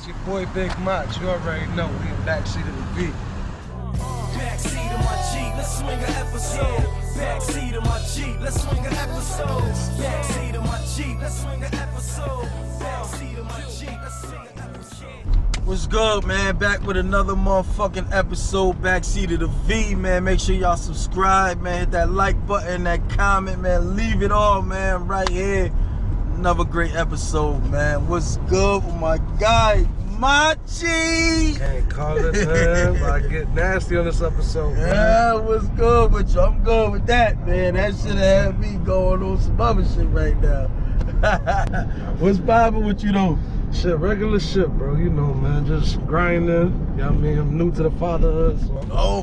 your boy Big Mach. You already know we in backseat of the V. Backseat of my Jeep, let's swing an episode. Backseat of my Jeep, let's swing an episode. Backseat of my Jeep, let's swing an episode. Backseat of my Jeep, let's swing an episode. What's good, man? Back with another motherfucking episode, Backseat of the V, man. Make sure y'all subscribe, man. Hit that like button, that comment, man. Leave it all, man, right here. Another great episode, man. What's good with my guy, Machi? Can't call it, man. I get nasty on this episode, man. Yeah, what's good with you? I'm good with that, man. That shit had me going on some other shit right now. What's poppin' with you, though? Shit, regular shit, bro. You know, man. Just grinding. You know what I mean? I'm new to the fatherhood. So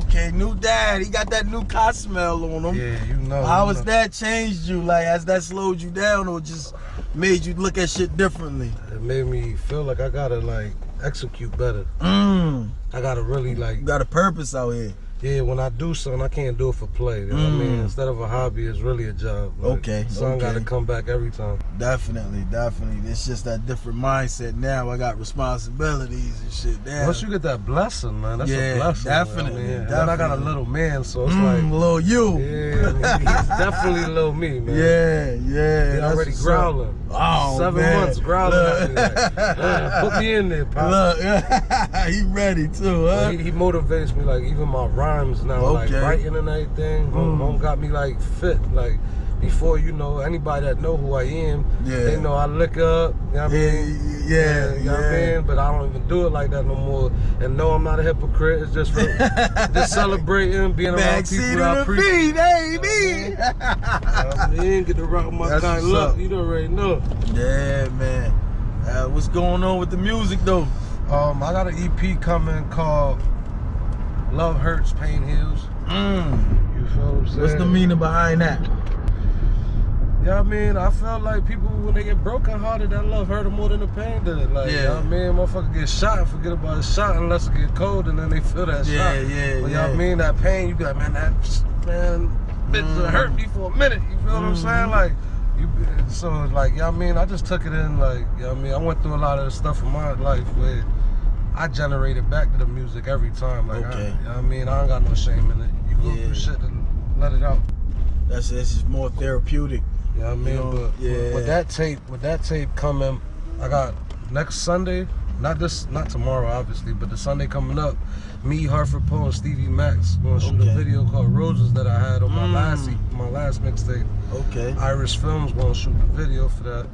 Okay, new dad. He got that new car smell on him. yeah, you know. How has that changed you? Like, has that slowed you down or just made you look at shit differently? It made me feel like I gotta, like, execute better. I I gotta really, like, got a purpose out here. yeah, when I do something, I can't do it for play. You know what I mean? Instead of a hobby, it's really a job. Like, Okay, son okay. gotta come back every time. Definitely. It's just that different mindset now. I got responsibilities and shit now. Once you get that blessing, man, that's Yeah, a blessing. definitely, Man. And then I got a definitely. little man, so it's like, little you. yeah, he's definitely little me, man. Yeah. He that's already what's up. growling. Oh, 7 man. months growling at me. Like, man, put me in there, pop. Look, he ready too, huh? He motivates me, like, even my rhymes now, like, Okay. writing and everything. Home got me, like, fit. Like, before, you know, anybody that know who I am, Yeah. they know I lick up, you know what I mean? Yeah, You know what I mean? But I don't even do it like that no more. And no, I'm not a hypocrite. It's just for just celebrating, being around people Backseat that I of the appreciate. V, baby. I mean, get around my That's guy. what's Look, up. you already know. Yeah, man. What's going on with the music, though? I got an EP coming called Love Hurts, Pain Heals. You feel what I'm saying? What's the meaning behind that? Yeah, I mean, I felt like people, when they get broken hearted, that love hurt them more than the pain did. Like, Yeah. you know what I mean? Motherfucker get shot and forget about his shot unless it get cold and then they feel that Yeah, shot. yeah, But you know what I yeah. mean? That pain, you got, man, bitch hurt me for a minute. You feel what I'm saying? Like, so it's like, you know what I mean? I just took it in, like, you know what I mean? I went through a lot of the stuff in my life where I generated back to the music every time. Like, Okay. you know what I mean? I don't got no shame in it. You go Yeah. through shit and let it out. This is more therapeutic. You know what I mean? You know, But yeah. with that tape coming, I got next Sunday, not tomorrow obviously, but the Sunday coming up, me, Hartford Poe, and Stevie Max gonna shoot Okay. a video called Roses that I had on my last mixtape. Okay. Irish Films gonna shoot the video for that.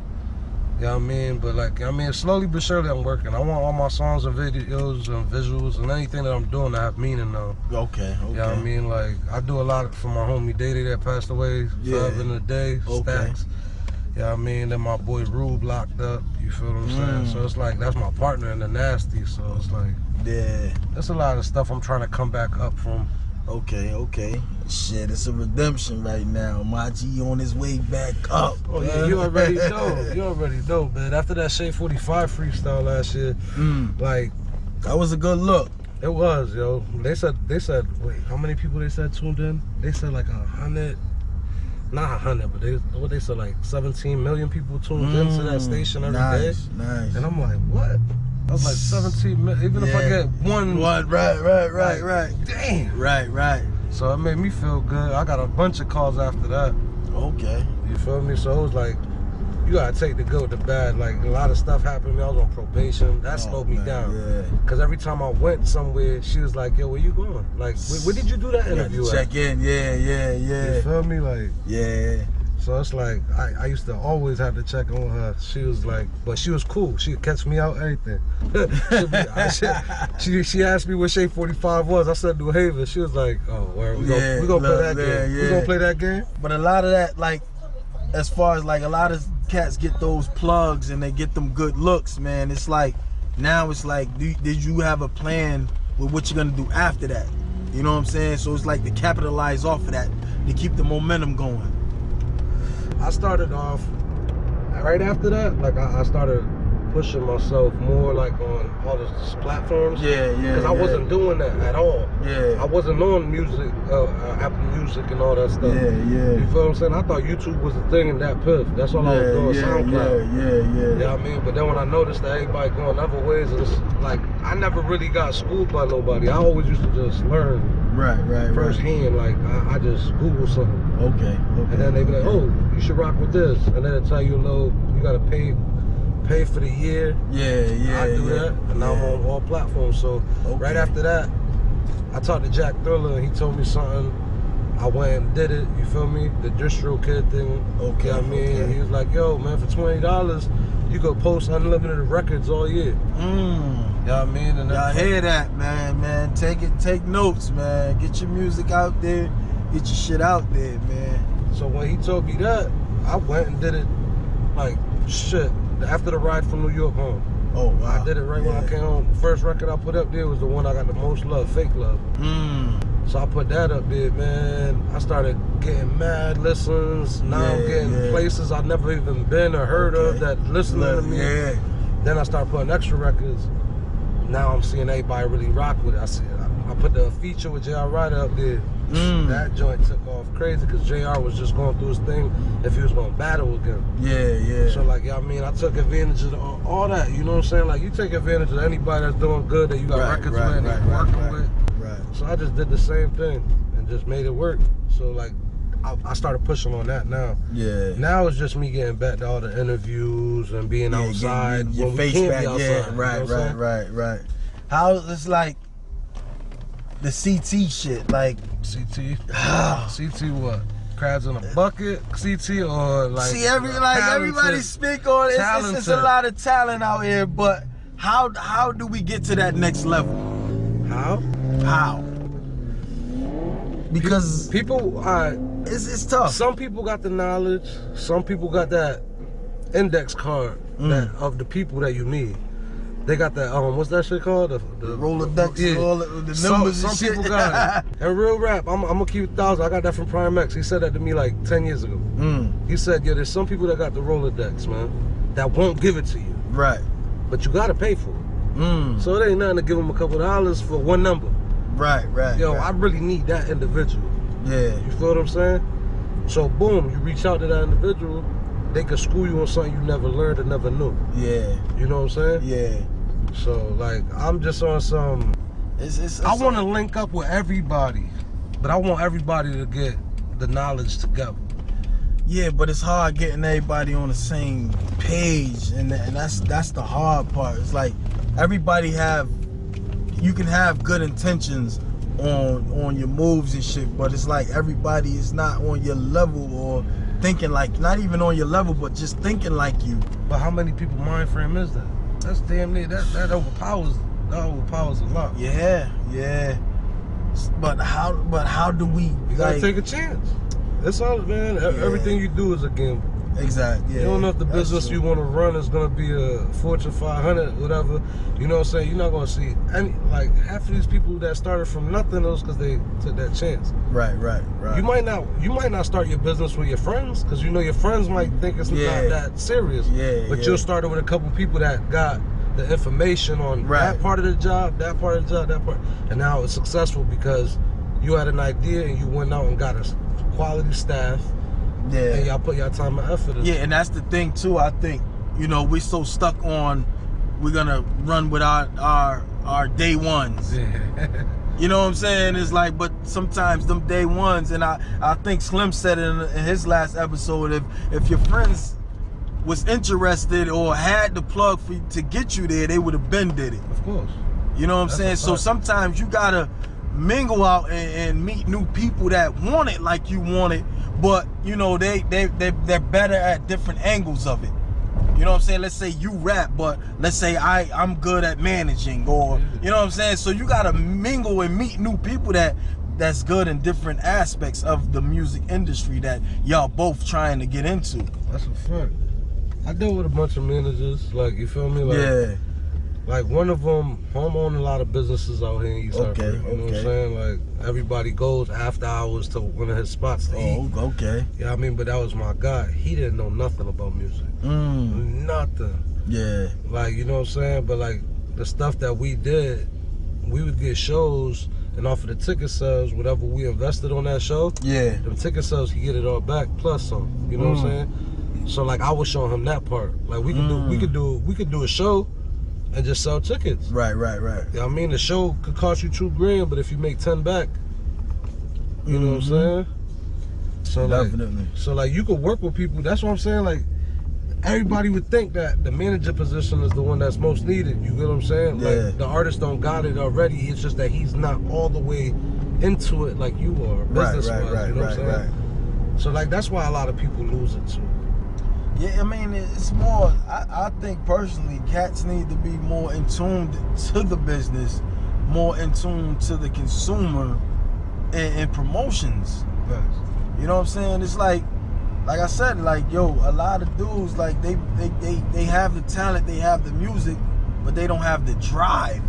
You know what I mean? But like, I mean, slowly but surely I'm working. I want all my songs and videos and visuals and anything that I'm doing to have meaning now. Okay. You know what I mean? Like, I do a lot for my homie Day that passed away, Yeah. 5 in a day, Okay. Stacks. You know what I mean? Then my boy Rube locked up, you feel what I'm saying? So it's like, that's my partner in the nasty, so it's like, Yeah. that's a lot of stuff I'm trying to come back up from. Okay. Shit, it's a redemption right now. Machi on his way back up. Oh yeah, you already know, man. After that Shea 45 freestyle last year, like, That was a good look. it was, yo. They said, wait, how many people they said tuned in? They said like 100, not 100, but they said like 17 million people tuned into that station every day. Nice. And I'm like, what? I was like 17 million, even if I Yeah. get one. Right. Damn. Right. So it made me feel good. I got a bunch of calls after that. Okay. You feel me? So it was like, you gotta take the good with the bad. Like, a lot of stuff happened to me. I was on probation. That slowed me down. Yeah. Cause every time I went somewhere, she was like, yo, where you going? Like, where did you do that interview at? Check in. Yeah. You feel me? Like, Yeah. so it's like, I used to always have to check on her. She was like, but she was cool. She'd catch me out, everything. She asked me what Shea 45 was. I said New Haven. She was like, oh, well, we gonna play that game. We gonna play that game? But a lot of that, like, as far as like a lot of cats get those plugs and they get them good looks, man. It's like, now it's like, did you have a plan with what you're gonna do after that? You know what I'm saying? So it's like to capitalize off of that, to keep the momentum going. I started off right after that. Like, I started pushing myself more like on all these platforms. Because I wasn't doing that at all. I wasn't on music, Apple Music and all that stuff. You feel what I'm saying? I thought YouTube was the thing in that piff. That's all I was doing, SoundCloud. You know what I mean? But then when I noticed that everybody going other ways, it's like, I never really got schooled by nobody. I always used to just learn firsthand. Like, I just Google something. And then they be like, oh, you should rock with this. And then they tell you, you gotta pay for the year. I do that. And now I'm on all platforms. So right after that, I talked to Jack Thriller and he told me something. I went and did it, you feel me? The distro kid thing. You know what I mean? He was like, yo, man, for $20, you could post unlimited records all year. You know what I mean? And y'all hear that, man. Take notes, man. Get your music out there. Get your shit out there, man. So when he told me that, I went and did it like shit. After the ride from New York home. Oh, wow. I did it when I came home. The first record I put up there was the one I got the most love, Fake Love. So I put that up there, man. I started getting mad listens. Now I'm getting places I've never even been or heard of that listening to me. Then I started putting extra records. Now I'm seeing everybody really rock with it. I put the feature with J.R. Ryder up there. That joint took off crazy because JR was just going through his thing if he was going to battle again. So like, I mean, I took advantage of all that, you know what I'm saying? Like, you take advantage of anybody that's doing good that you got records with and you're working with. So I just did the same thing and just made it work. So like, I started pushing on that now. Now it's just me getting back to all the interviews and being outside. Your face back, right. How it's like the CT shit, like CT. CT what? Crabs in a bucket? CT or like? See, everybody speak on it. It's a lot of talent out here, but how do we get to that next level? How? Because people it's tough. Some people got the knowledge. Some people got that index card of the people that you need. They got that, what's that shit called? The Rolodex, all the numbers some people got it. And real rap, I'm gonna keep it 1,000. I got that from Prime X. He said that to me like 10 years ago. He said, there's some people that got the Rolodex, man, that won't give it to you. But you gotta pay for it. So it ain't nothing to give them a couple dollars for one number. I really need that individual. You feel what I'm saying? So boom, you reach out to that individual, they could school you on something you never learned or never knew. You know what I'm saying? So like, I'm just on some, I want to link up with everybody, but I want everybody to get the knowledge together. But it's hard getting everybody on the same page, and that's the hard part. It's like you can have good intentions on your moves and shit, but it's like everybody is not on your level or thinking like, not even on your level, but just thinking like you. But how many people mind frame is that? That's damn near, that overpowers a lot. But how do we? You gotta take a chance. That's all, man. Everything you do is a gamble. Exactly. You don't know if the business you want to run is gonna be a Fortune 500, whatever. You know what I'm saying? You're not gonna see any, like, half of these people that started from nothing, those because they took that chance. Right. You might not start your business with your friends, because you know your friends might think it's not that serious. But you'll start it with a couple people that got the information on that part of the job, that part, and now it's successful because you had an idea and you went out and got a quality staff. And y'all put y'all time and effort in. And that's the thing too. I think, we're so stuck on, we're gonna run with our day ones. You know what I'm saying? It's like, but sometimes them day ones, and I think Slim said it in his last episode, if your friends was interested or had the plug to get you there, they would have been did it. Of course. You know what I'm saying? So sometimes you gotta mingle out and meet new people that want it like you want it, but they're better at different angles of it. You know what I'm saying? Let's say you rap, but let's say I'm good at managing, or you know what I'm saying? So you gotta mingle and meet new people that's good in different aspects of the music industry that y'all both trying to get into. That's a fact. I deal with a bunch of managers, like, you feel me? Like, like one of them own a lot of businesses out here in East Hartford. You know what I'm saying? Like, everybody goes after hours to one of his spots to eat. Yeah, I mean, but that was my guy. He didn't know nothing about music. Nothing. Yeah. Like, you know what I'm saying? But like the stuff that we did, we would get shows, and off of the ticket sales, whatever we invested on that show, Yeah. the ticket sales, he get it all back plus some. You know what I'm saying? So like I was showing him that part. Like we could do a show and just sell tickets. Right. You know what I mean? The show could cost you $2,000, but if you make 10 back, you know what I'm saying? So Definitely. like you could work with people. That's what I'm saying. Like everybody would think that the manager position is the one that's most needed. You get what I'm saying? Yeah. Like the artist don't got it already. It's just that he's not all the way into it like you are. Right. You know what I'm saying? So like that's why a lot of people lose it too. Yeah, I mean, it's more, I think personally, cats need to be more in tune to the business, more in tune to the consumer and promotions. You know what I'm saying? It's like I said, like, yo, a lot of dudes, like, they have the talent, they have the music, but they don't have the drive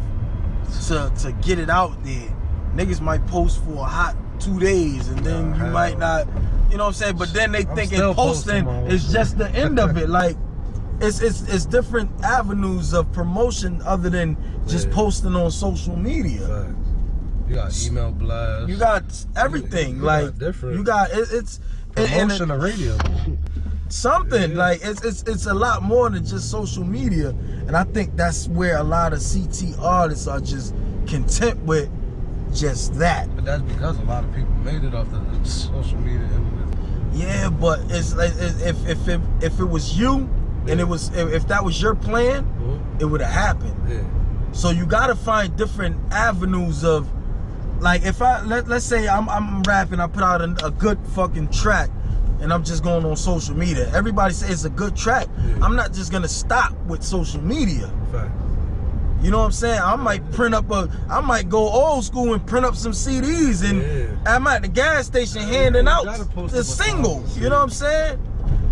to get it out there. Niggas might post for a hot 2 days, and then you might not, you know what I'm saying? But then they thinking posting is just the end of it. Like, it's different avenues of promotion other than just posting on social media. You got email blasts. You got everything. You like got different. You got it's promotion of radio. Something like it's a lot more than just social media, and I think that's where a lot of CT artists are just content with just that. But that's because a lot of people made it off the social media. Yeah, but it's like if it was you and it was if that was your plan, it would have happened. Yeah. So you gotta find different avenues of, like, if I let's say I'm rapping, I put out a good fucking track, and I'm just going on social media. Everybody says it's a good track. Yeah. I'm not just gonna stop with social media. Fact. You know what I'm saying? I might go old school and print up some CDs, and I'm at the gas station handing out the singles. You know what I'm saying?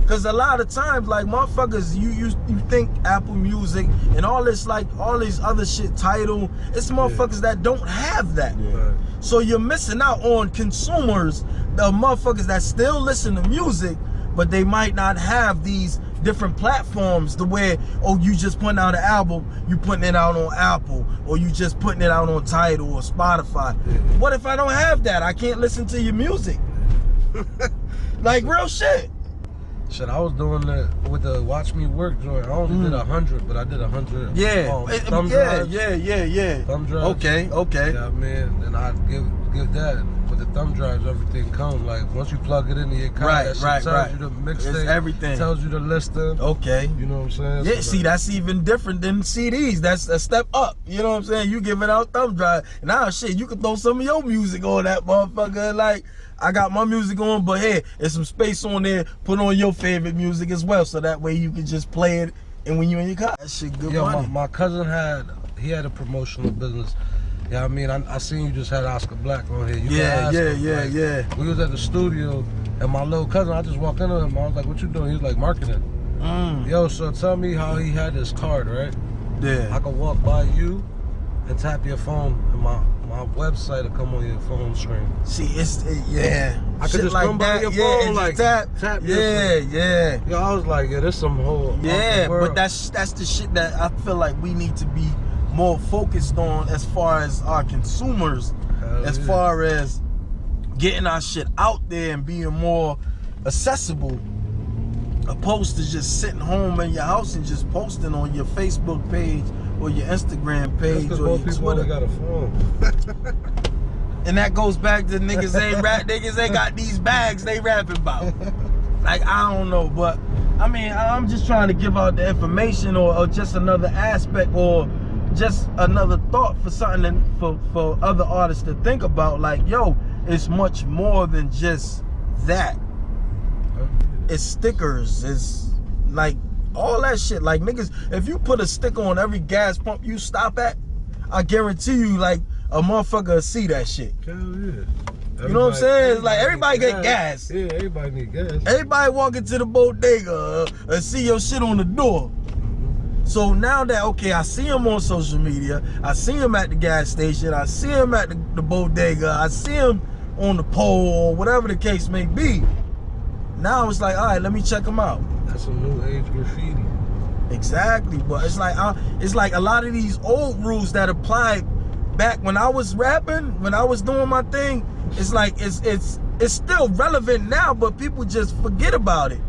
Because a lot of times, like, motherfuckers, you think Apple Music and all this, like, all these other shit, Tidal, it's motherfuckers that don't have that. Yeah. So you're missing out on consumers, the motherfuckers that still listen to music, but they might not have these different platforms the way, oh, you just putting out an album, you putting it out on Apple, or you just putting it out on Tidal or Spotify. Yeah. What if I don't have that? I can't listen to your music. Like, real shit. Shit, I was doing that with the Watch Me Work joint. I only did 100, but I did 100. Yeah, thumb drives. Yeah. Thumb drives. Okay. Yeah, man. And I give that. With the thumb drives, everything come. Like, once you plug it into your car, that shit tells you the mixtape. Everything. Tells you the listing. Okay. You know what I'm saying? Yeah, so see, that's even different than CDs. That's a step up. You know what I'm saying? You giving out thumb drive. Now, shit, you can throw some of your music on that motherfucker. Like, I got my music on, but hey, there's some space on there. Put on your favorite music as well, so that way you can just play it, and when you in your car, that shit good money. My cousin had a promotional business. Yeah, I mean, I seen you just had Oscar Black on here. Yeah. We was at the studio, and my little cousin, I just walked into him. I was like, "What you doing?" He was like, "Marketing." Yo, so tell me how he had this card, right? Yeah. I could walk by you and tap your phone, and my website will come on your phone screen. See, I could just come by your phone, like tap. Yeah. Yo, I was like, this some whole. Yeah, but that's the shit that I feel like we need to be more focused on as far as our consumers, far as getting our shit out there and being more accessible, opposed to just sitting home in your house and just posting on your Facebook page or your Instagram page or your people Twitter. Only got a phone. And that goes back to niggas ain't got these bags they rapping about. Like, I don't know, but I mean, I'm just trying to give out the information or just another aspect or just another thought for something for other artists to think about. Like, yo, it's much more than just that. It's stickers, it's like all that shit. Like, niggas, if you put a sticker on every gas pump you stop at, I guarantee you, like, a motherfucker will see that shit. Hell yeah. You know what I'm saying? It's like, everybody get gas. Yeah, everybody need gas. Everybody walk into the bodega and see your shit on the door. So now that, okay, I see him on social media, I see him at the gas station, I see him at the bodega, I see him on the pole or whatever the case may be. Now it's like, all right, let me check him out. That's some new age graffiti. Exactly, but it's like a lot of these old rules that applied back when I was rapping, when I was doing my thing. It's like it's still relevant now, but people just forget about it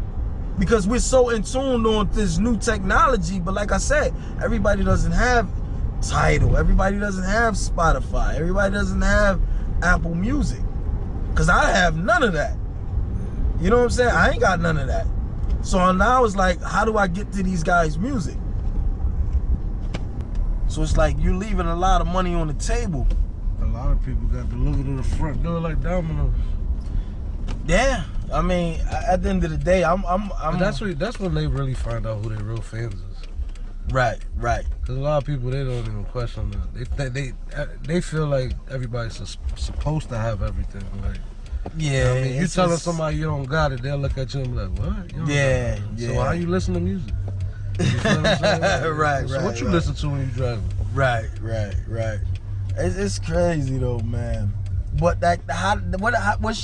because we're so in tune on this new technology. But like I said, everybody doesn't have Tidal, everybody doesn't have Spotify, everybody doesn't have Apple Music, because I have none of that. You know what I'm saying? I ain't got none of that. So now it's like, how do I get to these guys' music? So it's like you're leaving a lot of money on the table. A lot of people got delivered to the front door like dominoes. Yeah, I mean, at the end of the day, I'm that's when they really find out who their real fans is. Right. Because a lot of people, they don't even question that. They feel like everybody's supposed to have everything. Like, yeah. I mean, you telling somebody you don't got it, they'll look at you and be like, "What? You don't got it. So how you listen to music?" You feel what I'm saying? Like, Right. So what you listen to when you driving? Right. It's crazy though, man. But what's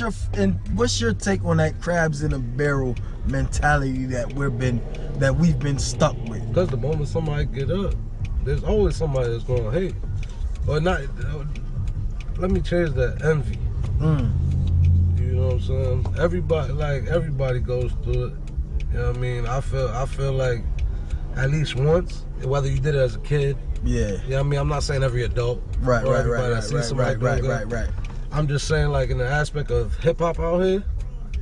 your take on that crabs in a barrel mentality that we've been stuck with? Because the moment somebody get up, there's always somebody that's going to hate. Or not. Let me change that. Envy. You know what I'm saying? Everybody goes through it. You know what I mean? I feel like at least once, whether you did it as a kid. Yeah. You know what I mean? I'm not saying every adult. Right. Right. I'm just saying, like, in the aspect of hip hop out here,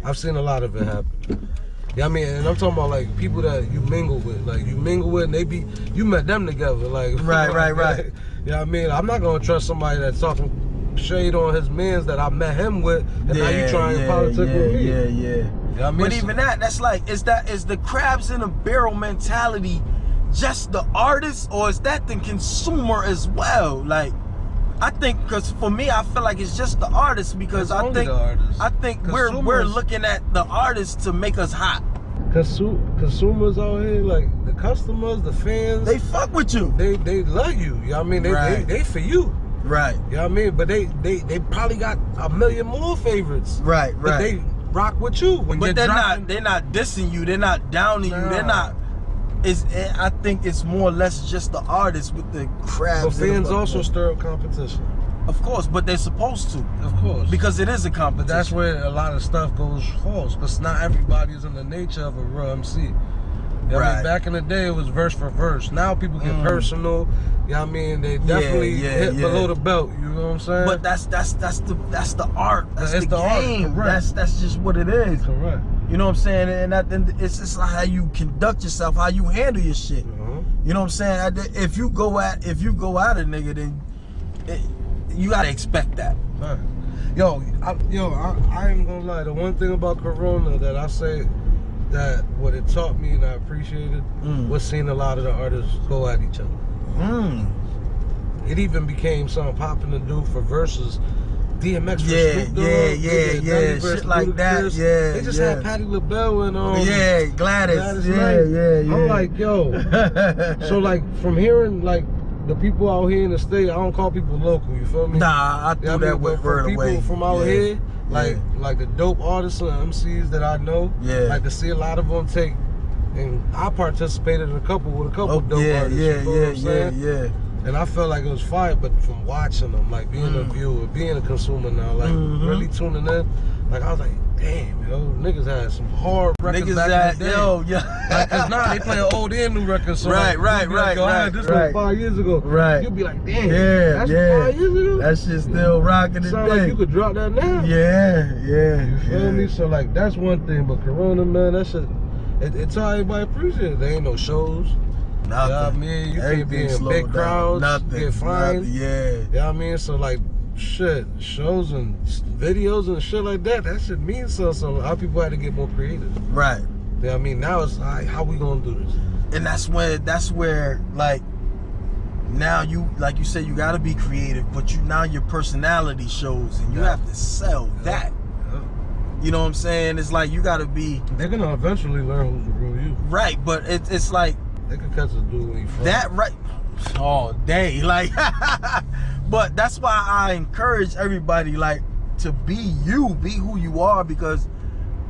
I've seen a lot of it happen. You know what I mean? And I'm talking about, like, people that you mingle with. Like, and you met them together. Like, Right. You know what I mean? I'm not going to trust somebody that's talking shade on his mans that I met him with, and now you trying politics with me. Yeah. You know what I mean? But even that's like, is the crabs in a barrel mentality just the artist, or is that the consumer as well? Like, I think, because for me, I feel like it's just the artist, because I think we're looking at the artist to make us hot. Consumers out here, like the customers, the fans, they fuck with you. They love you. You know what I mean? They for you. Right. You know what I mean? But they probably got a million more favorites. Right. But they rock with you. But they're not dissing you. They're not downing you. They're not. I think it's more or less just the artist with the crabs. But fans also stir up competition. Of course, but they're supposed to. Of course. Because it is a competition. But that's where a lot of stuff goes false. Because not everybody is in the nature of a real MC. You know what I mean? Back in the day, it was verse for verse. Now people get personal. You know what I mean? They definitely hit below the belt. You know what I'm saying? But that's the art. That's the game. Art, that's just what it is. Correct. You know what I'm saying? And it's just like how you conduct yourself, how you handle your shit. You know what I'm saying? If you go at a nigga, then you gotta expect that. Right. Yo, I ain't gonna lie. The one thing about Corona that I say that what it taught me and I appreciated was seeing a lot of the artists go at each other. It even became something popping to do for verses. DMX versus Snoop Dogg, shit like that. They just had Patti LaBelle and Gladys. I'm like, yo. So like from hearing like the people out here in the state, I don't call people local. You feel me? Nah, I threw that word away. People from out here, like the dope artists and MCs that I know, like to see a lot of them take. And I participated with a couple dope artists. You know what I'm saying? And I felt like it was fire, but from watching them, like being a viewer, being a consumer now, like really tuning in, like I was like, damn, yo, niggas had some hard records back in the day. Like, cause now they playing old and new records. So right. This was 5 years ago. Right. You'll be like, damn, that's 5 years ago. That shit's still rocking today. Sound like you could drop that now. You feel me? So like that's one thing, but Corona, man, that shit, it's how everybody appreciate it. There ain't no shows. Nothing. You know what I mean? You can't be in big crowds. Nothing. Get fined. You know what I mean? So like, shit, shows and videos and shit like that shit means so. So a lot of people had to get more creative. Right. You know what I mean? Now it's like, how we gonna do this? And that's where like, now you, like you said, you gotta be creative, but now your personality shows, and you have to sell that. You know what I'm saying? It's like you gotta be. They're gonna eventually learn who's the real you. Right, but it's like. They can catch a dude when you from. That right all day. Like but that's why I encourage everybody like to be you, be who you are, because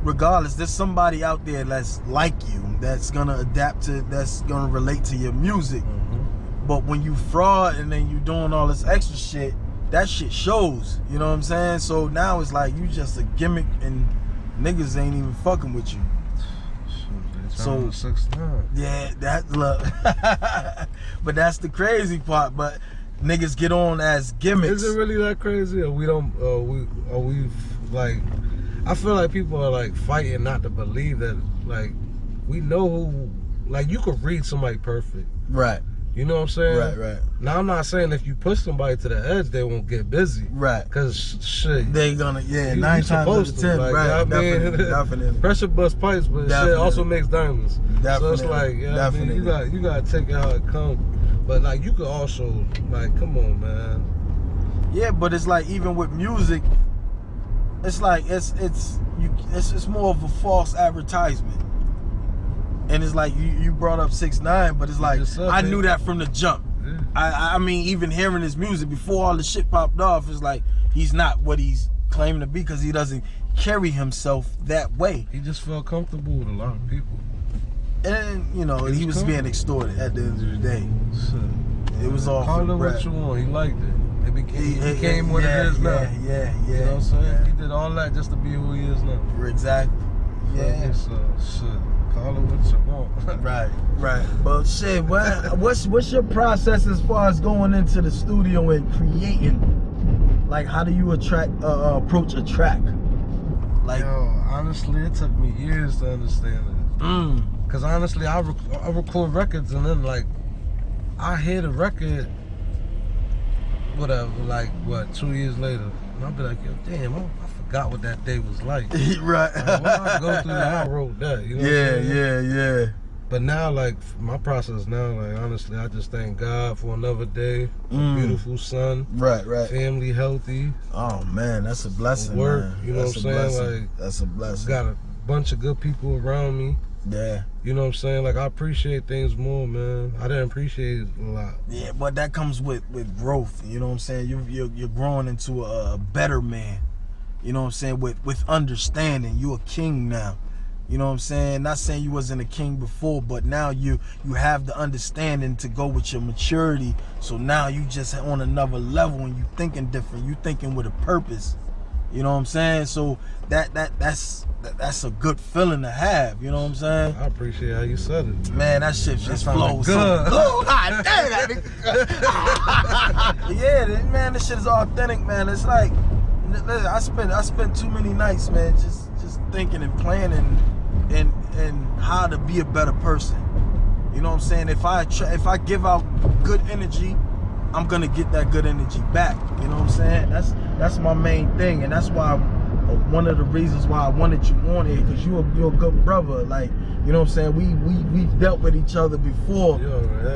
regardless, there's somebody out there that's like you, that's gonna adapt to, that's gonna relate to your music. But when you fraud and then you doing all this extra shit, that shit shows. You know what I'm saying? So now it's like you just a gimmick and niggas ain't even fucking with you. So 6'9". yeah, that look. But that's the crazy part. But niggas get on as gimmicks. Is it really that crazy? Or we don't? We like? I feel like people are like fighting not to believe that. Like we know who. Like you could read somebody perfect. Right. You know what I'm saying? Right. Now I'm not saying if you push somebody to the edge, they won't get busy. Right. Cause shit. They gonna, yeah, you 9 times out of 10. like, Right. I mean, Definitely. Pressure bust pipes, but shit also makes diamonds. Definitely. So it's like, yeah, I mean, Definitely. you gotta take it how it comes. But like you could also like, come on, man. Yeah, but it's like even with music, it's like it's more of a false advertisement. And it's like you brought up 6ix9ine, but it's like I knew that from the jump. Yeah. I mean, even hearing his music before all the shit popped off, it's like he's not what he's claiming to be because he doesn't carry himself that way. He just felt comfortable with a lot of people. And you know, he was being extorted at the end of the day. Shit. It was all Call for it bread. what you want. He liked it. It became what yeah, it is now. Yeah. You know what I'm saying? Yeah. He did all that just to be who he is now. Exactly. Yeah. So shit. Call it what you want. Right. But shit, what's your process as far as going into the studio and creating? Like, how do you approach a track? Like, yo, honestly, it took me years to understand it. Cause honestly, I record records and then like, I hear the record, whatever, like what, 2 years later, and I'll be like, yo, damn, I forgot what that day was like. Right. Like, when I go through that, I wrote that. You know what I'm saying? Yeah. But now, like, my process now, like, honestly, I just thank God for another day, a beautiful sun, Right. family healthy. Oh man, that's a blessing. Work, man. you know That's what I'm a saying? blessing. Like, that's a blessing. Got a bunch of good people around me. Yeah. You know what I'm saying? Like, I appreciate things more, man. I didn't appreciate it a lot. Yeah, but that comes with growth. You know what I'm saying? You're growing into a better man. You know what I'm saying? With understanding. You're a king now. You know what I'm saying? Not saying you wasn't a king before, but now you have the understanding to go with your maturity. So now you just on another level and you thinking different. You thinking with a purpose. You know what I'm saying? So that's a good feeling to have. You know what I'm saying? I appreciate how you said it. Man, that shit just sounded flows so good. good. God damn that. Yeah, man, this shit is authentic, man. It's like I spent too many nights, man, just thinking and planning and how to be a better person. You know what I'm saying? If I give out good energy, I'm gonna get that good energy back. You know what I'm saying? That's my main thing, and that's why one of the reasons why I wanted you on here, because you're a good brother. Like, you know what I'm saying? We've dealt with each other before,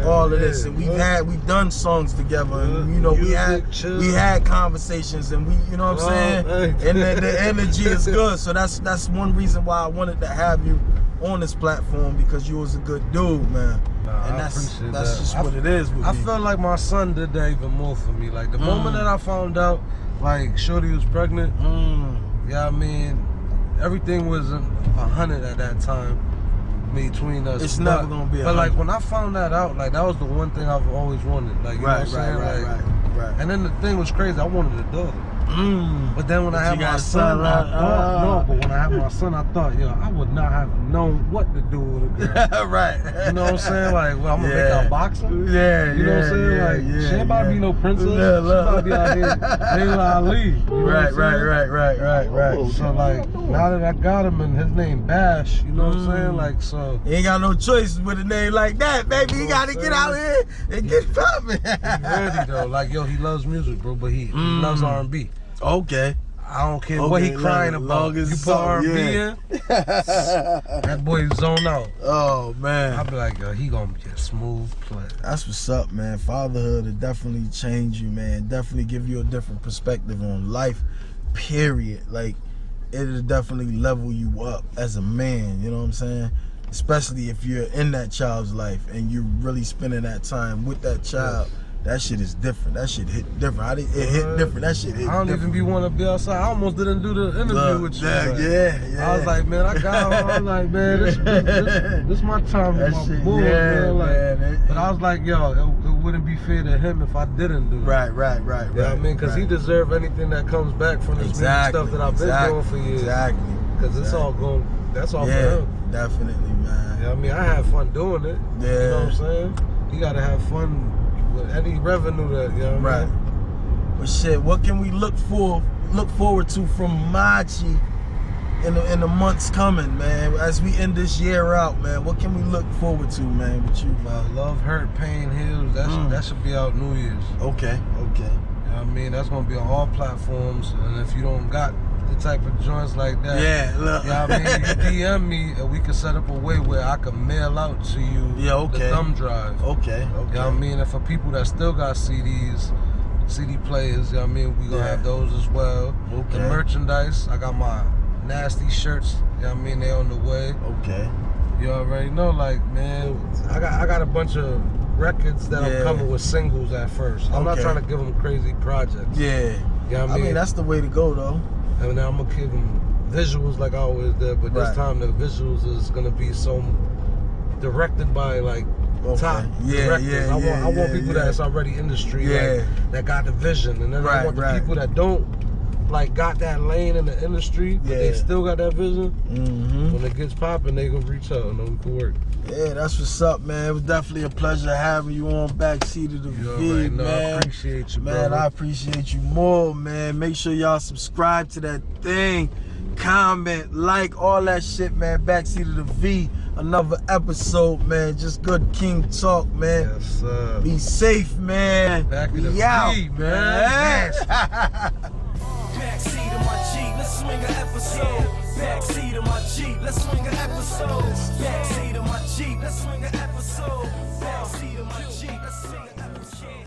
all of this, and we've done songs together, and you know we had conversations, and you know what I'm saying? And the energy is good. So that's one reason why I wanted to have you on this platform, because you was a good dude, man. And that's just what it is with me. I felt like my son did that even more for me. Like the moment that I found out, like Shorty was pregnant, yeah, I mean, everything was 100 at that time between us. It's never gonna be 100. But like when I found that out, like that was the one thing I've always wanted. Like, you know what I'm saying? Right. And then the thing was crazy. I wanted a daughter. But then when I had my son, but when I had my son, I thought, yo, I would not have known what to do with a girl. Right. You know what I'm saying? Like, well, I'm gonna make her a boxer. Yeah. You know what I'm saying? Like, she ain't about to be no princess. She about to be out here, Layla Ali. You know Right. So like, now that I got him and his name Bash, you know what I'm saying? Like, so you ain't got no choice with a name like that, baby. You gotta get out here and get popping. He's ready though. Like, yo, he loves music, bro, but he loves R&B. Okay. I don't care what he crying about. You put R&B in, that boy zone out. Oh man. I be like, yo, he gonna be a smooth player. That's what's up, man. Fatherhood will definitely change you, man. Definitely give you a different perspective on life, period. Like, it'll definitely level you up as a man, you know what I'm saying? Especially if you're in that child's life and you're really spending that time with that child. That shit is different. That shit hit different. It hit different. That shit hit I don't different. even be want to be outside. I almost didn't do the interview with you. Yeah. I was like, man, I got home. I was like, man, this my time with my shit, boy, man. Like, man. but I was like, yo, it wouldn't be fair to him if I didn't do it. Right. You know what I mean? Because he deserved anything that comes back from this music stuff that I've been doing for years. Exactly. Because it's all going, that's all for him. Definitely, man. You know what I mean? I had fun doing it. Yeah. You know what I'm saying? You got to have fun with any revenue that, you know what I mean? But shit, what can we look forward to from Machi in the months coming, man? As we end this year out, man, what can we look forward to, man, with you? Love, Hurt, Pain, Heals. That should be out New Year's. Okay. You know what I mean? That's gonna be on all platforms. And if you don't got the type of joints like that, look. You know what I mean? You DM me and we can set up a way where I can mail out to you the thumb drive. Okay. You know what I mean? And for people that still got CDs, CD players, you know what I mean? We gonna have those as well. Okay. The merchandise, I got my nasty shirts, you know what I mean? They on the way. Okay. You already know, like, man, I got a bunch of records that I'm coming with singles at first. I'm not trying to give them crazy projects. Yeah. You know what I mean? That's the way to go, though. And then I'm gonna give them visuals like I always did, but this time the visuals is gonna be so directed by like top directors. I want people that's already industry, like, that got the vision, and then I want the people that don't like got that lane in the industry, but they still got that vision. When it gets popping, they gonna reach out and then we can work. Yeah, that's what's up, man. It was definitely a pleasure having you on Backseat of the V, man. I appreciate you, man. bro. I appreciate you more, man. Make sure y'all subscribe to that thing, comment, like, all that shit, man. Backseat of the V, another episode, man. Just good King talk, man. Yes, sir. Be safe, man. Back in the We out, V, man. Backseat of my Jeep, let's swing an episode. Backseat of my Jeep, let's swing an episode. Backseat of my Jeep, let's swing an episode. Backseat of my Jeep, let's swing an episode.